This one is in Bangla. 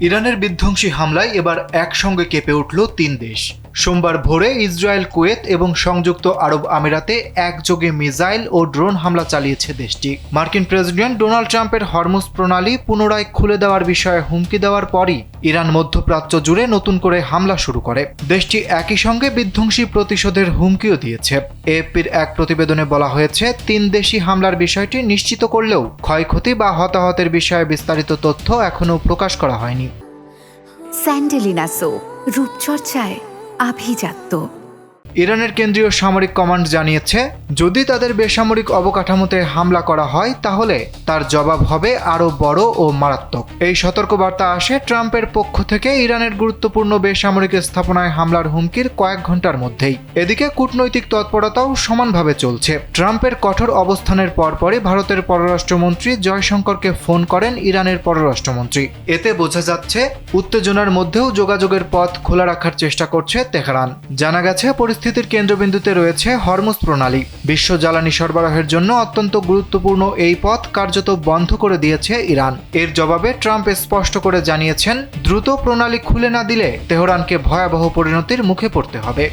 ইরানের বিধ্বংসী হামলায় এবার একসঙ্গে কেঁপে উঠল ৩ দেশ। সোমবার ভোরে ইসরায়েল, কুয়েত এবং সংযুক্ত আরব আমিরাতে একযোগে মিসাইল ও ড্রোন হামলা চালিয়েছে দেশটি। মার্কিন প্রেসিডেন্ট ডোনাল্ড ট্রাম্পের হরমুজ প্রণালী পুনরায় খুলে দেওয়ার বিষয়ে হুমকি দেওয়ার পরই ইরান মধ্যপ্রাচ্য জুড়ে নতুন করে হামলা শুরু করে। দেশটি একই সঙ্গে বিধ্বংসী প্রতিশোধের হুমকিও দিয়েছে। এএফপির এক প্রতিবেদনে বলা হয়েছে, ৩ দেশই হামলার বিষয়টি নিশ্চিত করলেও ক্ষয়ক্ষতি বা হতাহতের বিষয়ে বিস্তারিত তথ্য এখনও প্রকাশ করা হয়নি। স্যান্ডেলিনা সো, রূপচর্চায় আভিজাত্য। ইরানের কেন্দ্রীয় সামরিক কমান্ড জানিয়েছে, যদি তাদের বেসামরিক অবকাঠামোতে হামলা করা হয় তাহলে তার জবাব হবে আরও বড় ও মারাত্মক। এই সতর্কবার্তা আসে ট্রাম্পের পক্ষ থেকে ইরানের গুরুত্বপূর্ণ বেসামরিক স্থাপনায় হামলার হুমকির কয়েক ঘন্টার মধ্যেই। এদিকে কূটনৈতিক তৎপরতাও সমানভাবে চলছে। ট্রাম্পের কঠোর অবস্থানের পরপরই ভারতের পররাষ্ট্রমন্ত্রী জয়শঙ্করকে ফোন করেন ইরানের পররাষ্ট্রমন্ত্রী। এতে বোঝা যাচ্ছে, উত্তেজনার মধ্যেও যোগাযোগের পথ খোলা রাখার চেষ্টা করছে তেহরান। জানা গেছে, পরিস্থিতির কেন্দ্রবিন্দুতে রয়েছে হরমুজ প্রণালী। বিশ্ব জ্বালানি সরবরাহের জন্য অত্যন্ত গুরুত্বপূর্ণ এই পথ কার্যত বন্ধ করে দিয়েছে ইরান। এর জবাবে ট্রাম্প স্পষ্ট করে জানিয়েছেন, দ্রুত প্রণালী খুলে না দিলে তেহরানকে ভয়াবহ পরিণতির মুখে পড়তে হবে।